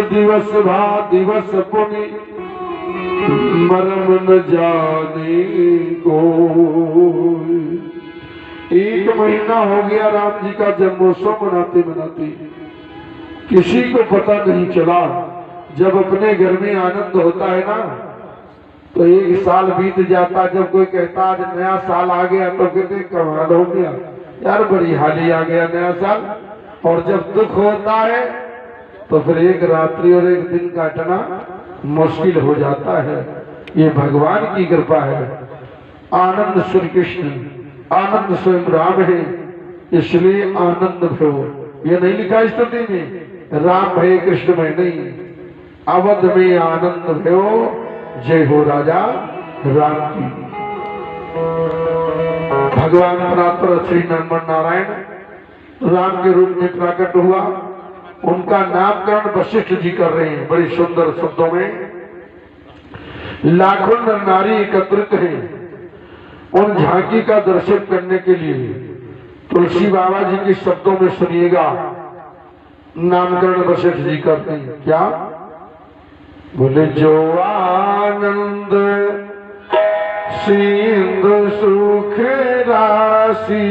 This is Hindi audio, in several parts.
दिवस भा दिवस पुनि मरम न जाने को। एक महीना हो गया राम जी का जन्मोत्सव मनाते मनाते, किसी को पता नहीं चला। जब अपने घर में आनंद होता है ना तो एक साल बीत जाता। जब कोई कहता आज नया साल आ गया तो कहते कमाल हो गया यार, बड़ी हाली आ गया नया साल। और जब दुख होता है तो फिर एक रात्रि और एक दिन काटना मुश्किल हो जाता है। ये भगवान की कृपा है। आनंद श्री कृष्ण, आनंद स्वयं राम है, इसलिए आनंद भयो। ये नहीं लिखा स्तुति में राम भय कृष्ण भय नहीं, अवध में आनंद भयो। जय हो राजा राम की। भगवान परात्पर श्री नरमन नारायण राम के रूप में प्रकट हुआ। उनका नामकरण वशिष्ठ जी कर रहे हैं बड़ी सुंदर शब्दों में। लाखों नर नारी एकत्रित हैं उन झांकी का दर्शन करने के लिए। तुलसी बाबा जी के शब्दों में सुनिएगा, नामकरण वशिष्ठ जी करते हैं क्या बोले। जो आनंद सिंधु सुख राशि,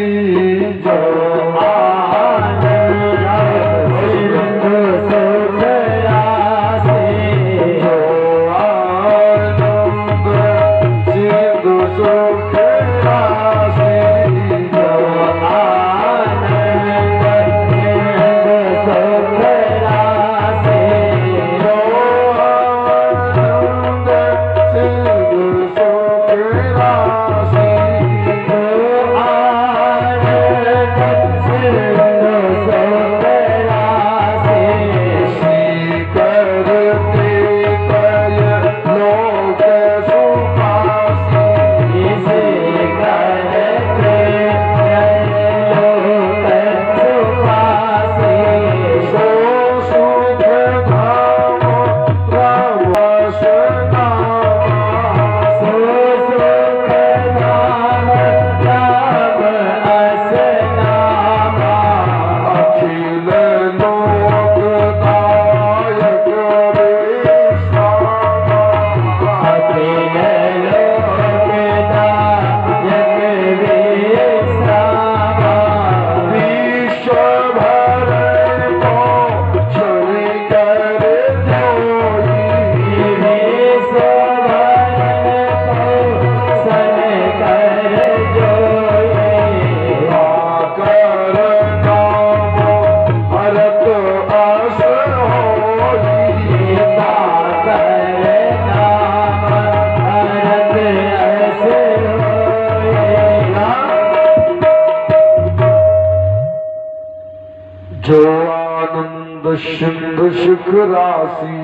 जो आनंद सिंधु सुख राशि,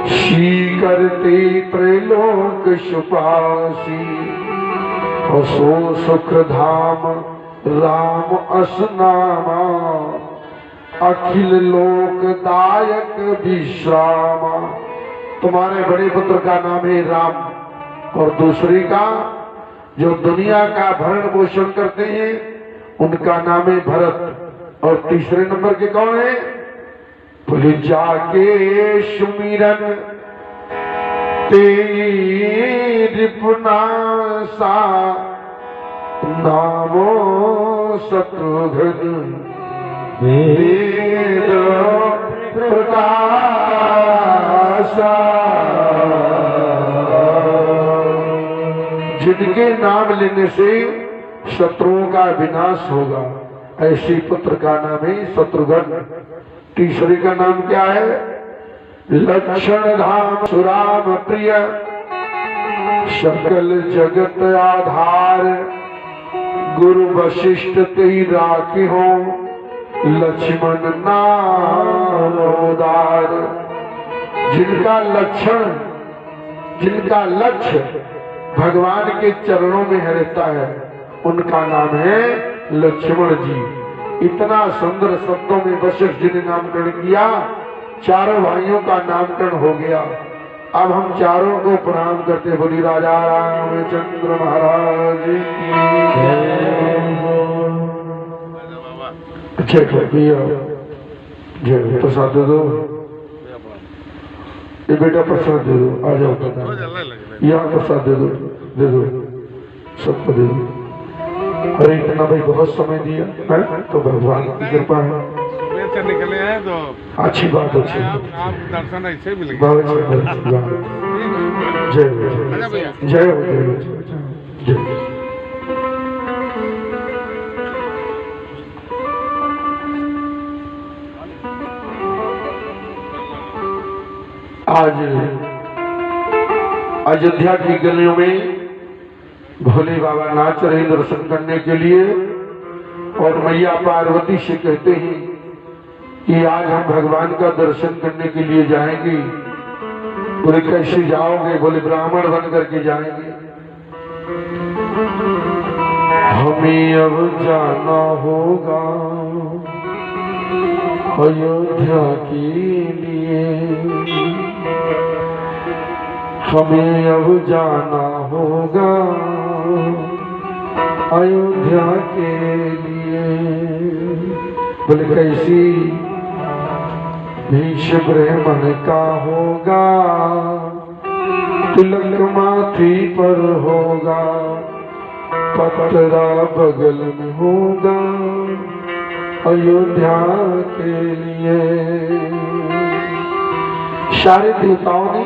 शी करते त्रैलोक सुपासी। सो सुख धाम राम असनामा, अखिल लोक दायक विश्रामा। तुम्हारे बड़े पुत्र का नाम है राम और दूसरे का जो दुनिया का भरण पोषण करते हैं उनका नाम है भरत। और तीसरे नंबर के कौन है? बोले जाके सुमिरन तेरी पुनासा, नामो शत्रुघ्न वेद प्रकाशा, जिनके नाम लेने से शत्रुओं का विनाश होगा, ऐसे पुत्र का नाम है शत्रुघ्न। तीसरे का नाम क्या है? लक्षण धाम सुराम प्रिय, सकल जगत आधार, गुरु वशिष्ठ तेहि राखी हो, लक्ष्मण नाम उदार। जिनका लक्षण, जिनका लक्ष्य भगवान के चरणों में रहता है, उनका नाम है लक्ष्मण जी। इतना सुंदर शब्दों में वशिष्ठ जी ने नामकरण किया, चारों भाइयों का नामकरण हो गया। अब हम चारों को प्रणाम करते, बोली राजा रामचंद्र महाराज की जय। जय प्रसाद दे दो, ये बेटा प्रसाद दे दो, आ जाओ यहाँ प्रसाद दे दो सबको दे दो। अरे इतना भाई बहुत समय दिया है, तो भगवान की कृपा है, निकले हैं तो अच्छी बात, अच्छी आप दर्शन ऐसे मिल गए। बहुत जय जय जय जय। आज अयोध्या की गलियों में भोले बाबा नाच रहे दर्शन करने के लिए, और मैया पार्वती से कहते हैं कि आज हम भगवान का दर्शन करने के लिए जाएंगे। बोले कैसे जाओगे? बोले ब्राह्मण बन करके जाएंगे। हमें अब जाना होगा अयोध्या के लिए, हमें अब जाना होगा अयोध्या के लिए। बोले कैसी? भीष ब्राह्मण का होगा, तिलक माथी पर होगा, पतरा बगल में होगा अयोध्या के लिए। सारे देवताओं ने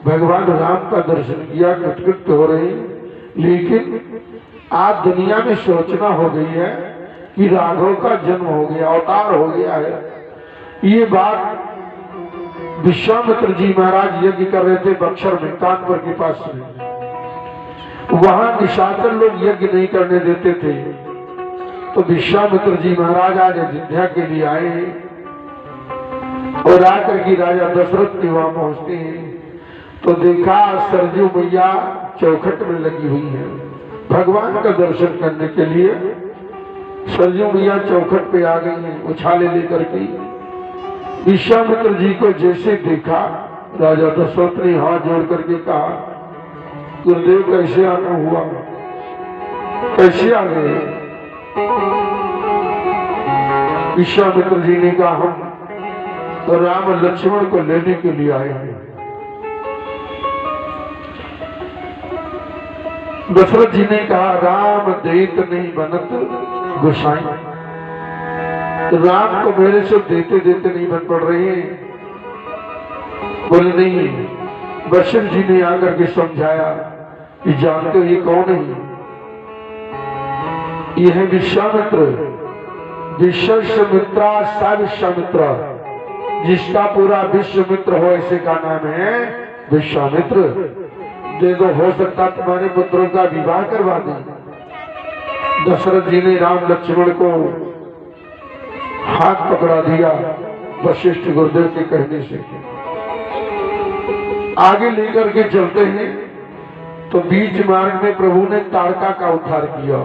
भगवान राम का दर्शन किया, कृतकृत हो रहे, लेकिन आज दुनिया में सोचना हो गई है कि राघव का जन्म हो गया, अवतार हो गया है। ये बात विश्वामित्र जी महाराज यज्ञ कर रहे थे बक्सर में, कानपुर के पास में। वहां निशाचर लोग यज्ञ नहीं करने देते थे, तो विश्वामित्र जी महाराज आज अयोध्या के लिए आए और आकर के राजा दशरथ के वहां पहुंचते हैं, तो देखा सरजू मैया चौखट में लगी हुई है भगवान का दर्शन करने के लिए। सरजू मैया चौखट पे आ गई हैं उछाले लेकर के। विश्वामित्र जी को जैसे देखा, राजा दशरथ ने हाथ जोड़ करके कहा, गुरुदेव कैसे आना हुआ, कैसे आ गए? विश्वामित्र जी ने कहा, हम तो राम लक्ष्मण को लेने के लिए आए हैं। दशरथ जी ने कहा, राम देत नहीं बनत गोसाई, राम को मेरे से देते देते नहीं बन पड़ रहे हैं। बोले नहीं। वशिष्ठ जी ने आकर के समझाया कि जानते हो ये कौन है? ये है विश्वामित्र, विश्वमित्रा सा विश्वामित्र, जिसका पूरा विश्वमित्र हो ऐसे का नाम है विश्वामित्र। दे दो, हो सकता तुम्हारे पुत्रों का विवाह करवा दें। दशरथ जी ने राम लक्ष्मण को हाथ पकड़ा दिया वशिष्ठ गुरुदेव के कहने से। आगे लेकर के चलते हैं तो बीच मार्ग में प्रभु ने ताड़का का उद्धार किया।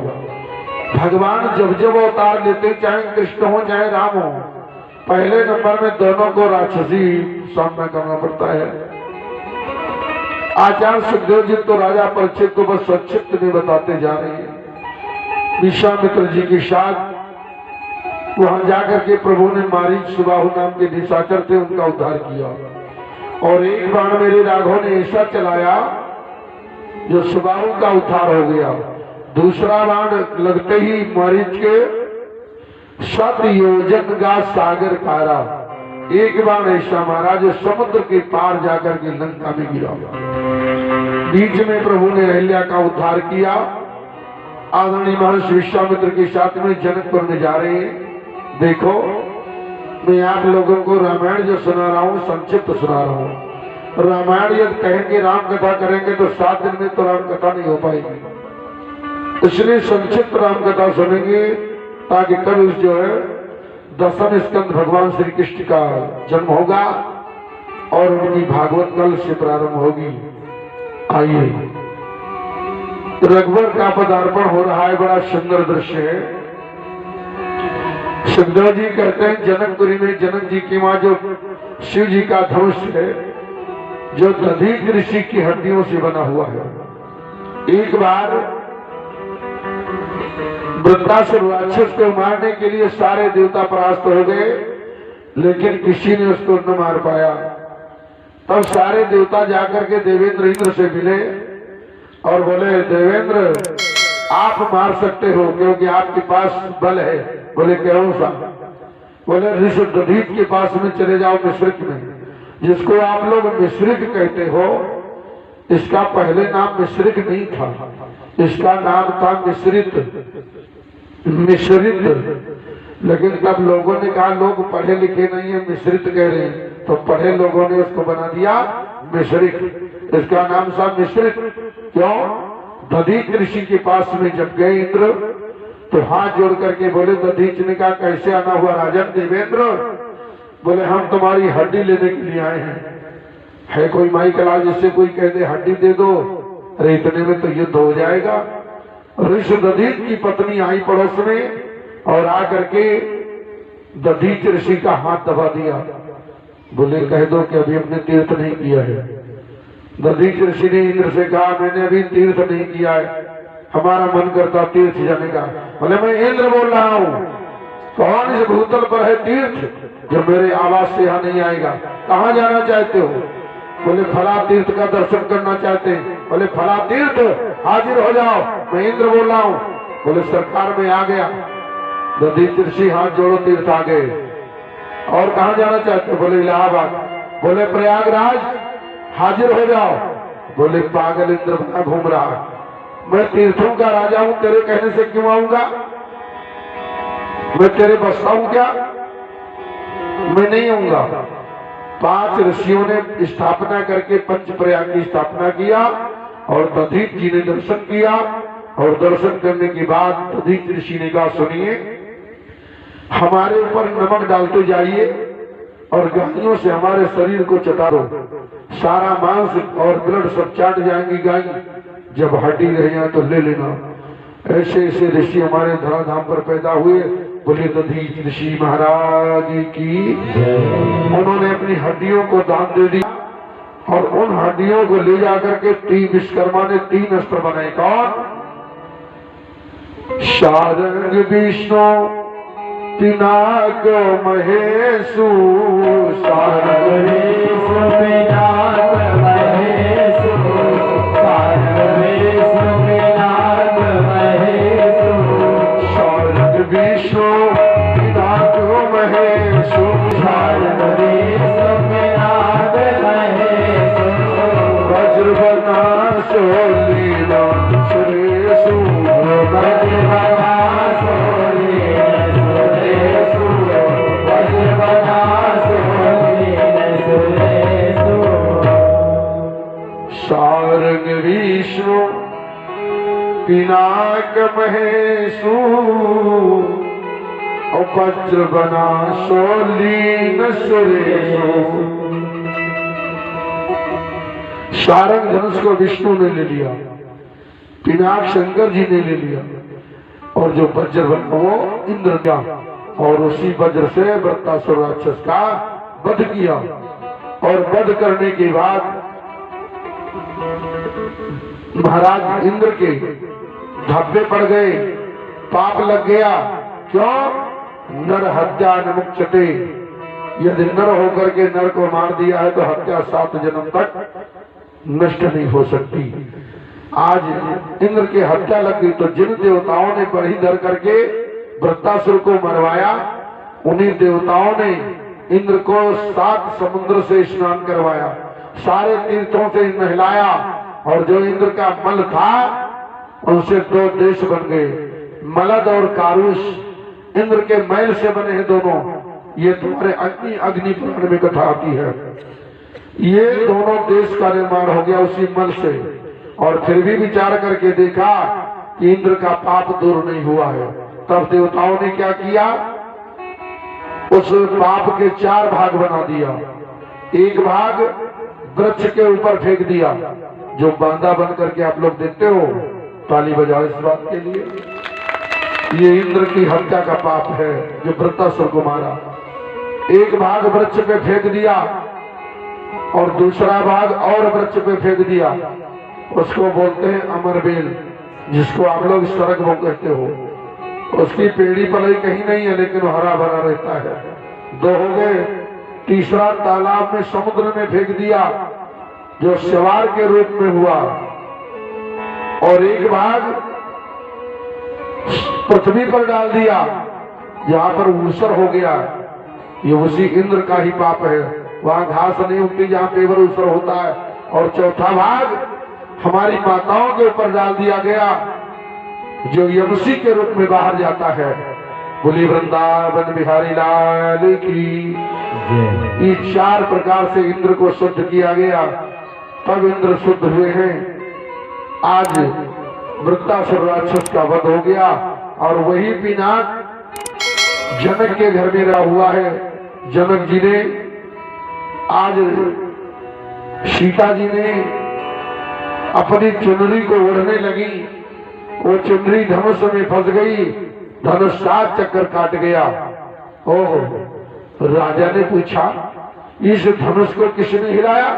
भगवान जब जब अवतार लेते, चाहे कृष्ण हो चाहे राम हो, पहले नंबर में दोनों को राक्षसी सामना करना पड़ता है। आचार्य सुखदेव जी तो राजा परीक्षित को बस संक्षिप्त में बताते जा रहे हैं। विश्वामित्र जी के साथ वहां जाकर के प्रभु ने मारीच सुबाहु नाम के निशाचर थे, उनका उद्धार किया। और एक बाण मेरे राघव ने ऐसा चलाया जो सुबाहु का उद्धार हो गया। दूसरा बाण लगते ही मारीच के 7 योजन का सागर कारा, एक बार ऐसा महाराज समुद्र के पार जाकर के लंका में गिरा। बीच में प्रभु ने अहिल्या का उद्धार किया। आदरणीय महर्षि विश्वामित्र के साथ में जनकपुर में जा रहे हैं। देखो मैं आप लोगों को रामायण जो सुना रहा हूँ संक्षिप्त सुना रहा हूँ। रामायण यदि कहेंगे राम कथा करेंगे तो 7 दिन में तो राम कथा नहीं हो पाएगी, इसलिए संक्षिप्त राम कथा सुनेंगे ताकि कल जो है 10वें स्कंद भगवान श्री कृष्ण का जन्म होगा और उनकी भागवत कल से प्रारंभ होगी। आइए, रघुवर का पदार्पण हो रहा है, बड़ा सुंदर दृश्य है। सुखदेव जी कहते हैं जनकपुरी में जनक जी की मां जो शिव जी का धनुष है जो दधीच ऋषि की हड्डियों से बना हुआ है। एक बार वृत्रासुर राक्षस को मारने के लिए सारे देवता परास्त हो गए, लेकिन किसी ने उसको न मार पाया। तब सारे देवता जाकर के देवेंद्र इंद्र से मिले और बोले देवेंद्र आप मार सकते हो क्योंकि आपके पास बल है। बोले क्यों सा? बोले ऋषि दधीच के पास में चले जाओ मिश्रिक में, जिसको आप लोग मिश्रिक कहते हो। इसका पहले नाम मिश्रिक नहीं था, इसका नाम था मिश्रित। लेकिन तब लोगों ने कहा लोग पढ़े लिखे नहीं है मिश्रित कह रहे हैं, तो पढ़े लोगों ने उसको बना दिया मिश्रिक। इसका नाम था मिश्रित। क्यों? दधीच ऋषि के पास में जब गए इंद्र तो हाथ जोड़ करके बोले, दधीच ने कहा कैसे आना हुआ राजन देवेंद्र? बोले हम तुम्हारी हड्डी लेने के लिए आए हैं। है कोई माई कला जिससे कोई कह दे हड्डी दे दो, अरे इतने में तो युद्ध हो जाएगा। ऋषि दधीच की पत्नी आई पड़ोस में और आकर के दधीच ऋषि का हाथ दबा दिया। बोले कह दो कि अभी हमने तीर्थ नहीं किया है। दधीच ऋषि ने इंद्र से कहा मैंने अभी तीर्थ नहीं किया है, हमारा मन करता तीर्थ जाने का। बोले मैं इंद्र बोल रहा हूँ, कौन इस भूतल पर है तीर्थ जो मेरे आवाज से यहाँ नहीं आएगा? कहाँ जाना चाहते हो? बोले फला तीर्थ का दर्शन करना चाहते हैं। बोले फला तीर्थ, हाजिर हो जाओ, मैं इंद्र बोल रहा हूँ। बोले सरकार में आ गया। दधीच ऋषि हाथ जोड़ो, तीर्थ आ गए। और कहाँ जाना चाहते हो? बोले इलाहाबाद। बोले प्रयागराज, हाजिर हो जाओ। बोले पागल इंद्र बना घूम रहा, मैं तीर्थों का राजा हूं, तेरे कहने से क्यों आऊंगा? मैं तेरे बसता हूं क्या? मैं नहीं आऊंगा। 5 ऋषियों ने स्थापना करके पंच प्रयाग की स्थापना किया और दधीच जी ने दर्शन किया। और दर्शन करने के बाद दधीच ऋषि ने कहा सुनिए, हमारे ऊपर नमक डालते जाइए और गायों से हमारे शरीर को चटा दो, सारा मांस और ब्लड सब चाट जाएंगी गाय, जब हड्डी रह जाए तो ले लेना। ऐसे ऐसे ऋषि हमारे धराधाम पर पैदा हुए। बोले दधीच ऋषि महाराज की। उन्होंने अपनी हड्डियों को दान दे दिया और उन हड्डियों को ले जाकर के विश्वकर्मा ने 3 अस्त्र बनाए। कौन? शारंग विष्णु पिनाक महेशु। शारंग विष्णु पिनाक महेशु। शारंग विष्णु पिनाक महेशु। शारंग विष्णु पिनाक महेशु। शारंग विष्णु पिनाक महेशु। वज्रवना सोलीना सुरेशु। वज्रवना सोलीना सुरेशु। वज्रवना सोलीना सुरेशु। शारंग विष्णु पिनाक महेशु। वज्रवना सोलीन सुरेशु। शारंग धनुष को विष्णु ने ले लिया, पिनाक शंकर जी ने ले लिया और जो वज्र वो इंद्र का, और उसी वज्र से वृत्रासुर राक्षस का वध किया। और वध करने के बाद महाराज इंद्र के धब्बे पड़ गए, पाप लग गया। क्यों? नर हत्या नमुच्यते। यदि नर होकर के नर को मार दिया है तो हत्या 7 जन्म तक नष्ट नहीं हो सकती। आज इंद्र की हत्या लग गई तो जिन देवताओं ने बढ़ी धर करके वृत्रासुर को मरवाया, उन्हीं देवताओं ने इंद्र को 7 समुद्र से स्नान करवाया, सारे तीर्थों से नहलाया, और जो इंद्र का मल था उनसे 2 देश बन गए, मलद और कारुष। इंद्र के मैल से बने हैं दोनों। ये तुम्हारे अग्नि पुराण में कथा आती है। ये दोनों देश का निर्माण हो गया उसी मल से। और फिर भी विचार करके देखा कि इंद्र का पाप दूर नहीं हुआ है। तब देवताओं ने क्या किया, उस पाप के 4 भाग बना दिया। एक भाग वृक्ष के ऊपर फेंक दिया, जो बांधा बन करके आप लोग देखते हो। ताली बजाओ इस बात के लिए। ये इंद्र की हत्या का पाप है जो वृत्रासुर को मारा। एक भाग वृक्ष पे फेंक दिया और दूसरा भाग और वृक्ष पे फेंक दिया। उसको बोलते हैं अमरबेल, जिसको आप लोग सरगवो कहते हो। उसकी पेड़ी पलाई कहीं नहीं है, लेकिन हरा भरा रहता है। 2 हो गए। तीसरा तालाब में, समुद्र में फेंक दिया, जो सवार के रूप में हुआ। और एक भाग पृथ्वी पर डाल दिया, जहां पर ऊसर हो गया। ये उसी इंद्र का ही पाप है। वहां घास नहीं उगती जहां पेवर ऊसर होता है। और चौथा भाग हमारी माताओं के ऊपर डाल दिया गया, जो यमसी के रूप में बाहर जाता है। बोली वृंदावन बिहारी लाल की। इस 4 प्रकार से इंद्र को शुद्ध किया गया, तब इंद्र शुद्ध हुए हैं। आज वृत्रासुर राक्षस का वध हो गया, और वही पिनाक जनक के घर में रहा हुआ है। जनक जी ने, आज सीता जी ने अपनी चुनरी को ओढ़ने लगी, वो चुनरी धनुष में फंस गई, धनुष 7 चक्कर काट गया। ओह, राजा ने पूछा, इस धनुष को किसने हिलाया?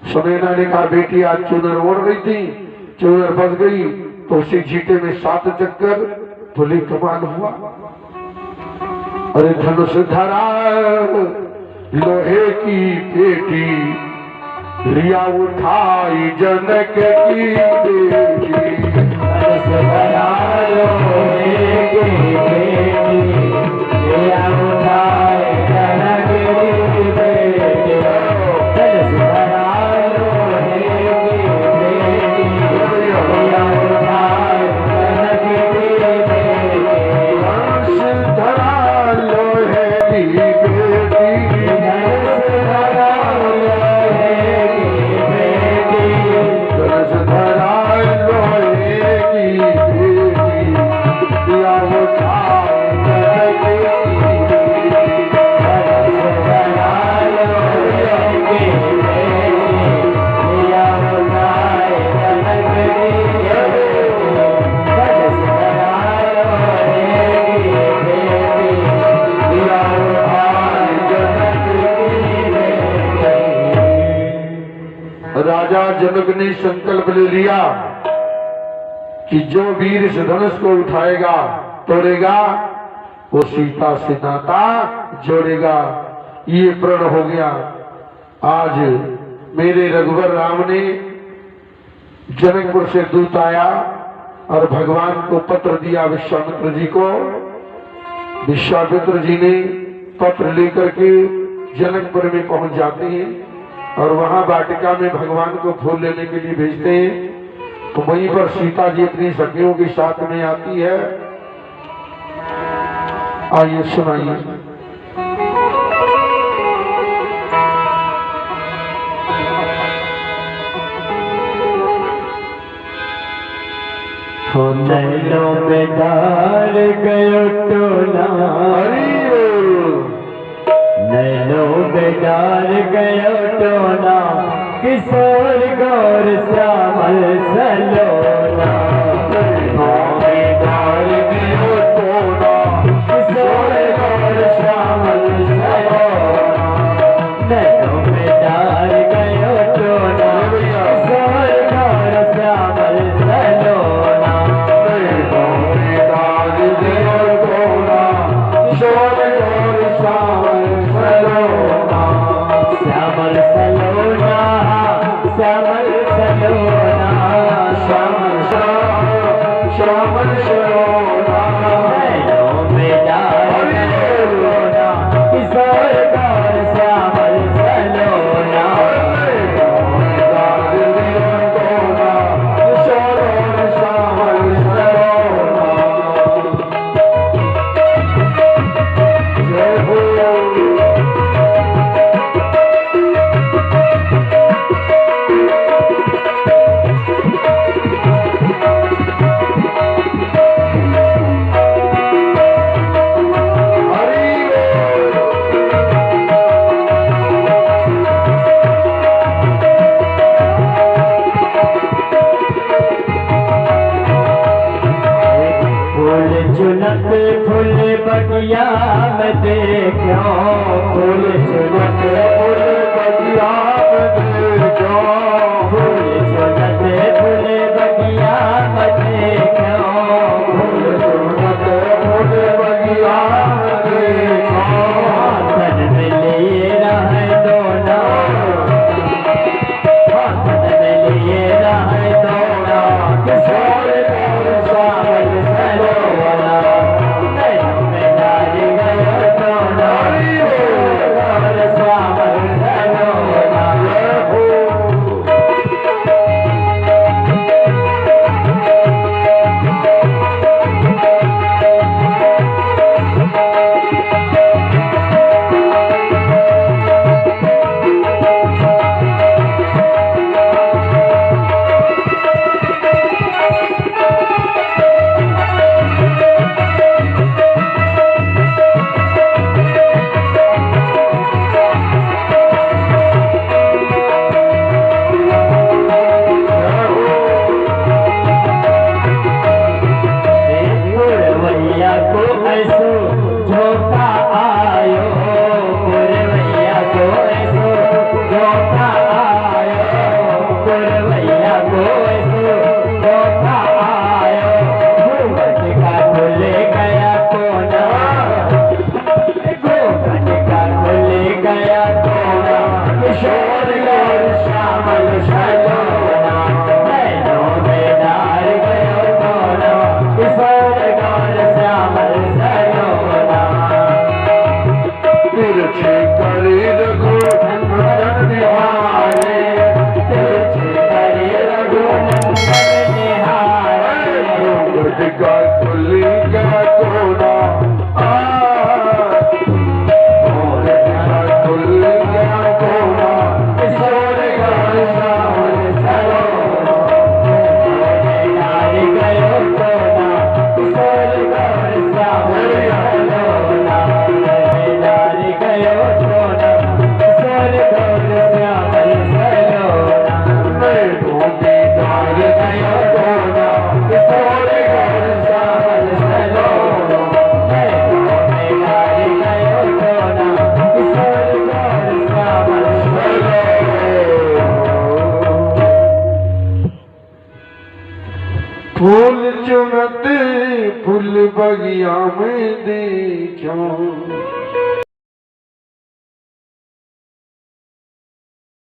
सुनैना ने कहा, बेटी आज चुनर ओढ़ रही थी, चुनर फंस गई, तो उसी जीते में 7 चक्कर। बोली कमाल हुआ। अरे धनुष धरा लोहे की पेटी, लिया उठाई जनक की बेटी। धनुष धरा लोहे की पेटी, लिया उठाई जनक की बेटी। धनुष धरा लोहे की बेटी, लिया उठाई जनक की बेटी। धनुष धरा लोहे की बेटी, धनुष धरा लोहे की बेटी, धनुष धरा लोहे की बेटी, लिया उठाई जनक की बेटी। धनुष धरा लोहे की बेटी, लिया उठाई जनक की बेटी। धनुष धरा लोहे की बेटी, लिया उठाई जनक की बेटी। राजा जनक ने संकल्प ले लिया कि जो वीर इस धनुष को उठाएगा, तोड़ेगा, वो सीता से नाता जोड़ेगा। ये प्रण हो गया। आज मेरे रघुवर राम ने, जनकपुर से दूत आया और भगवान को पत्र दिया विश्वामित्र जी को। विश्वामित्र जी ने पत्र लेकर के जनकपुर में पहुंच जाते हैं, और वहां वाटिका में भगवान को फूल लेने के लिए भेजते हैं। तो वहीं पर सीता जी अपनी सखियों के साथ में आती है। आइए सुनाइए। नैनो बेदार गयो टोला, नैनो बेदार गयो टोला, किशोर गौर श्यामल सलोना। बेदार गयो टोला, किशोर गौर श्यामल सलोना। नैनो बेदार गयो टोला, किशोर गौर श्यामल सलोना। श्यामल सलोना, श्यामल सलोना, श्यामल श्यामल सलोना। नैनो बेदार गयो टोला, किशोर कोना किशोर गौर श्यामल सलोना नैनों में डार गयो कोना किशोर गौर श्यामल सलोना तिरछे करे रघुनंदन निहारे तिरछे करे रघुनंदन निहारे घूंघट का खुल गया कोना घूंघट का खुल गया कोना किशोर गौर श्यामल सलोना डार गयो कोना किशोर गौर श्यामल सलोना डार गयो कोना किशोर गौर श्यामल सलोना नैनों में डार गया कोना किशोर गौर श्यामल सलोना नैनों में डार गयो कोना किशोर गौर श्यामल फूल चुनते फूल बगिया में देखो